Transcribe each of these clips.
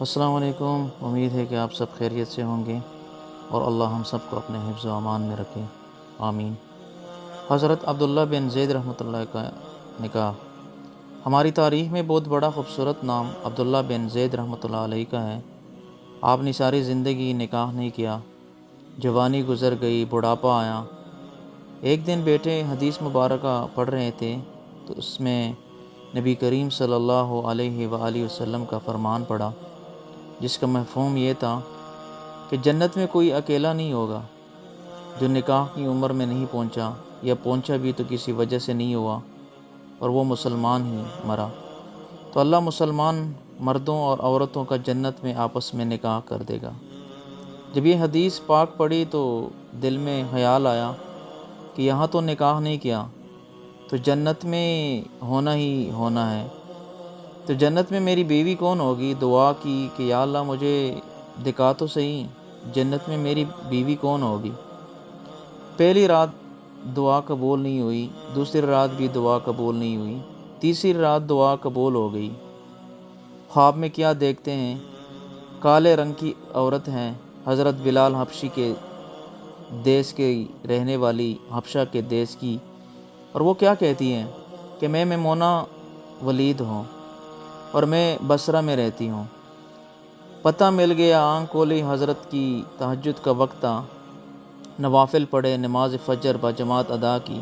السلام علیکم۔ امید ہے کہ آپ سب خیریت سے ہوں گے اور اللہ ہم سب کو اپنے حفظ و امان میں رکھے، آمین۔ حضرت عبداللہ بن زید رحمۃ اللہ کا نکاح۔ ہماری تاریخ میں بہت بڑا خوبصورت نام عبداللہ بن زید رحمۃ اللہ علیہ کا ہے۔ آپ نے ساری زندگی نکاح نہیں کیا، جوانی گزر گئی، بڑھاپا آیا۔ ایک دن بیٹے حدیث مبارکہ پڑھ رہے تھے تو اس میں نبی کریم صلی اللہ علیہ وآلہ وسلم کا فرمان پڑھا، جس کا مفہوم یہ تھا کہ جنت میں کوئی اکیلا نہیں ہوگا جو نکاح کی عمر میں نہیں پہنچا، یا پہنچا بھی تو کسی وجہ سے نہیں ہوا اور وہ مسلمان ہی مرا، تو اللہ مسلمان مردوں اور عورتوں کا جنت میں آپس میں نکاح کر دے گا۔ جب یہ حدیث پاک پڑھی تو دل میں خیال آیا کہ یہاں تو نکاح نہیں کیا تو جنت میں ہونا ہی ہونا ہے، تو جنت میں میری بیوی کون ہوگی؟ دعا کی کہ یا اللہ مجھے دکھا تو صحیح جنت میں میری بیوی کون ہوگی۔ پہلی رات دعا قبول نہیں ہوئی، دوسری رات بھی دعا قبول نہیں ہوئی، تیسری رات دعا قبول ہو گئی۔ خواب میں کیا دیکھتے ہیں؟ کالے رنگ کی عورت ہیں، حضرت بلال حبشی کے دیس کے رہنے والی، حبشہ کے دیس کی، اور وہ کیا کہتی ہیں کہ میں میمونہ ولید ہوں اور میں بصرہ میں رہتی ہوں۔ پتہ مل گیا، آنکھ کھولی، حضرت کی تہجد کا وقت تھا، نوافل پڑھے، نماز فجر باجماعت ادا کی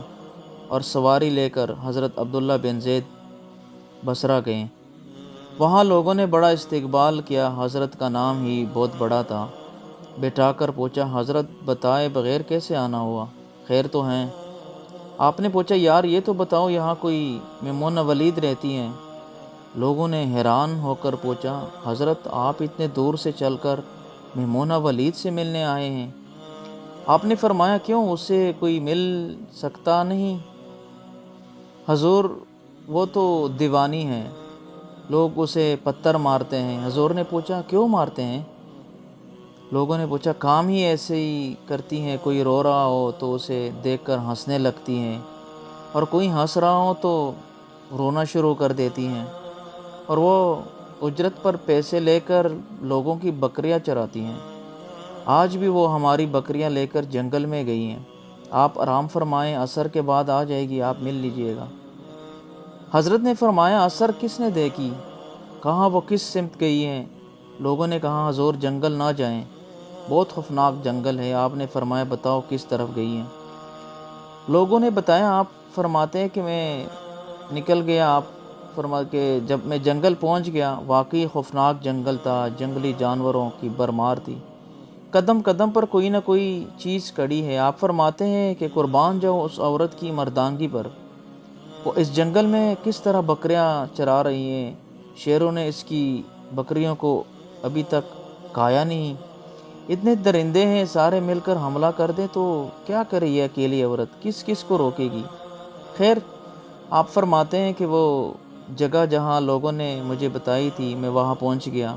اور سواری لے کر حضرت عبداللہ بن زید بصرہ گئے۔ وہاں لوگوں نے بڑا استقبال کیا، حضرت کا نام ہی بہت بڑا تھا۔ بٹھا کر پوچھا، حضرت بتائے بغیر کیسے آنا ہوا؟ خیر تو ہیں؟ آپ نے پوچھا، یار یہ تو بتاؤ یہاں کوئی میمونہ ولید رہتی ہیں؟ لوگوں نے حیران ہو کر پوچھا، حضرت آپ اتنے دور سے چل کر میمونہ ولید سے ملنے آئے ہیں؟ آپ نے فرمایا، کیوں، اس سے کوئی مل سکتا نہیں؟ حضور وہ تو دیوانی ہے، لوگ اسے پتھر مارتے ہیں۔ حضور نے پوچھا، کیوں مارتے ہیں؟ لوگوں نے پوچھا، کام ہی ایسے ہی کرتی ہیں، کوئی رو رہا ہو تو اسے دیکھ کر ہنسنے لگتی ہیں، اور کوئی ہنس رہا ہو تو رونا شروع کر دیتی ہیں، اور وہ اجرت پر پیسے لے کر لوگوں کی بکریاں چراتی ہیں۔ آج بھی وہ ہماری بکریاں لے کر جنگل میں گئی ہیں، آپ آرام فرمائیں، عصر کے بعد آ جائے گی، آپ مل لیجئے گا۔ حضرت نے فرمایا، عصر کس نے دیکھی؟ کہاں وہ کس سمت گئی ہیں؟ لوگوں نے کہا، حضور جنگل نہ جائیں، بہت خوفناک جنگل ہے۔ آپ نے فرمایا، بتاؤ کس طرف گئی ہیں؟ لوگوں نے بتایا، آپ فرماتے ہیں کہ میں نکل گیا، آپ فرما کہ جب میں جنگل پہنچ گیا، واقعی خوفناک جنگل تھا، جنگلی جانوروں کی بھرمار تھی، قدم قدم پر کوئی نہ کوئی چیز کڑی ہے۔ آپ فرماتے ہیں کہ قربان جاؤ اس عورت کی مردانگی پر، وہ اس جنگل میں کس طرح بکریاں چرا رہی ہیں، شیروں نے اس کی بکریوں کو ابھی تک کھایا نہیں، اتنے درندے ہیں، سارے مل کر حملہ کر دیں تو کیا کرے یہ اکیلی عورت، کس کس کو روکے گی؟ خیر، آپ فرماتے ہیں کہ وہ جگہ جہاں لوگوں نے مجھے بتائی تھی، میں وہاں پہنچ گیا۔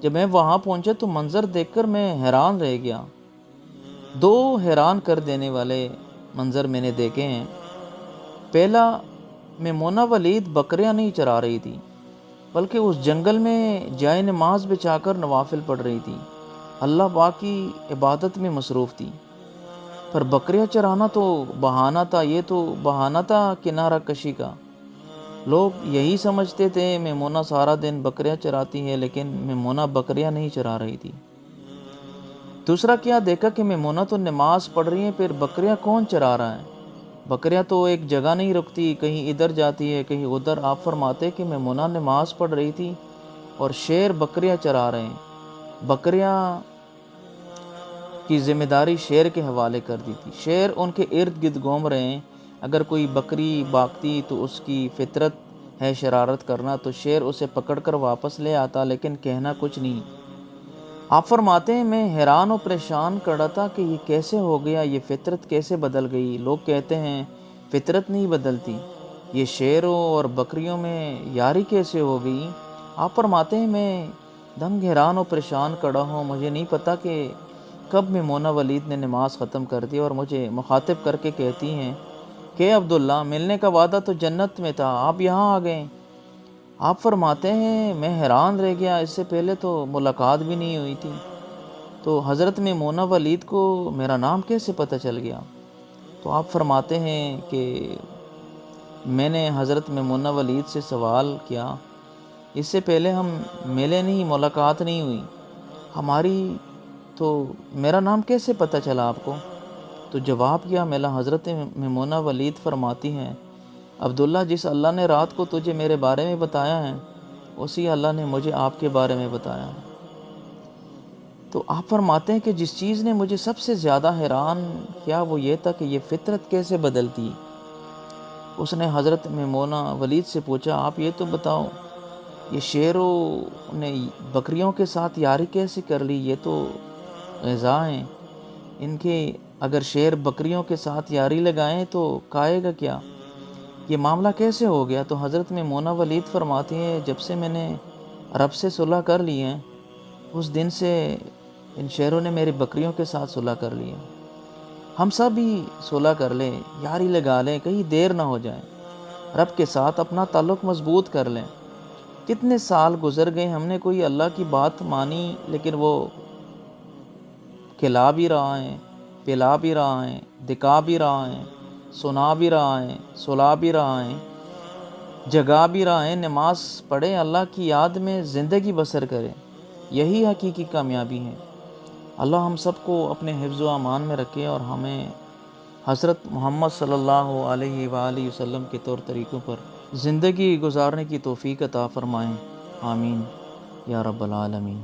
جب میں وہاں پہنچا تو منظر دیکھ کر میں حیران رہ گیا۔ دو حیران کر دینے والے منظر میں نے دیکھے ہیں۔ پہلا، میمونہ ولید بکریاں نہیں چرا رہی تھی، بلکہ اس جنگل میں جائے نماز بچھا کر نوافل پڑھ رہی تھی، اللہ پاک کی عبادت میں مصروف تھی۔ پر بکریاں چرانا تو بہانہ تھا، یہ تو بہانہ تھا کنارہ کشی کا۔ لوگ یہی سمجھتے تھے میمونہ سارا دن بکریاں چراتی ہے، لیکن میمونہ بکریاں نہیں چرا رہی تھی۔ دوسرا کیا دیکھا کہ میمونہ تو نماز پڑھ رہی ہیں، پھر بکریاں کون چرا رہا ہے؟ بکریاں تو ایک جگہ نہیں رکتی، کہیں ادھر جاتی ہے کہیں ادھر۔ آپ فرماتے کہ میمونہ نماز پڑھ رہی تھی اور شیر بکریاں چرا رہے ہیں، بکریاں کی ذمہ داری شیر کے حوالے کر دی تھی، شیر ان کے ارد گرد گھوم رہے ہیں۔ اگر کوئی بکری بھاگتی تو اس کی فطرت ہے شرارت کرنا، تو شیر اسے پکڑ کر واپس لے آتا، لیکن کہنا کچھ نہیں۔ آپ فرماتے ہیں، میں حیران و پریشان کر تھا کہ یہ کیسے ہو گیا، یہ فطرت کیسے بدل گئی؟ لوگ کہتے ہیں فطرت نہیں بدلتی، یہ شیروں اور بکریوں میں یاری کیسے ہو گئی؟ آپ فرماتے ہیں، میں دنگ حیران و پریشان کھڑا ہوں، مجھے نہیں پتا کہ کب میمونہ ولید نے نماز ختم کر دی اور مجھے مخاطب کر کے کہتی ہیں کہ عبداللہ، ملنے کا وعدہ تو جنت میں تھا، آپ یہاں آ گئے۔ آپ فرماتے ہیں میں حیران رہ گیا، اس سے پہلے تو ملاقات بھی نہیں ہوئی تھی، تو حضرت میمونہ ولید کو میرا نام کیسے پتہ چل گیا؟ تو آپ فرماتے ہیں کہ میں نے حضرت میمونہ ولید سے سوال کیا، اس سے پہلے ہم ملے نہیں، ملاقات نہیں ہوئی ہماری، تو میرا نام کیسے پتہ چلا آپ کو؟ تو جواب کیا، میرا حضرت میمونہ ولید فرماتی ہیں، عبداللہ جس اللہ نے رات کو تجھے میرے بارے میں بتایا ہے، اسی اللہ نے مجھے آپ کے بارے میں بتایا ہے۔ تو آپ فرماتے ہیں کہ جس چیز نے مجھے سب سے زیادہ حیران کیا وہ یہ تھا کہ یہ فطرت کیسے بدلتی۔ اس نے حضرت میمونہ ولید سے پوچھا، آپ یہ تو بتاؤ، یہ شیروں نے بکریوں کے ساتھ یاری کیسے کر لی؟ یہ تو غذا ہیں ان کے، اگر شیر بکریوں کے ساتھ یاری لگائیں تو کھائے گا کیا؟ یہ معاملہ کیسے ہو گیا؟ تو حضرت میمونہ ولید فرماتی ہیں، جب سے میں نے رب سے صلح کر لی ہے، اس دن سے ان شیروں نے میری بکریوں کے ساتھ صلح کر لی ہے۔ ہم سب بھی صلح کر لیں، یاری لگا لیں، کہیں دیر نہ ہو جائے، رب کے ساتھ اپنا تعلق مضبوط کر لیں۔ کتنے سال گزر گئے، ہم نے کوئی اللہ کی بات مانی لیکن وہ کھلا بھی رہا ہے، پلا بھی رہا ہے، دکھا بھی رہا ہے، سنا بھی رہا ہے، سلا بھی رہا ہے، جگا بھی رہا ہے، نماز پڑھے، اللہ کی یاد میں زندگی بسر کرے، یہی حقیقی کامیابی ہے۔ اللہ ہم سب کو اپنے حفظ و امان میں رکھے اور ہمیں حضرت محمد صلی اللہ علیہ وآلہ وسلم کے طور طریقوں پر زندگی گزارنے کی توفیق عطا فرمائیں، آمین یا رب العالمین۔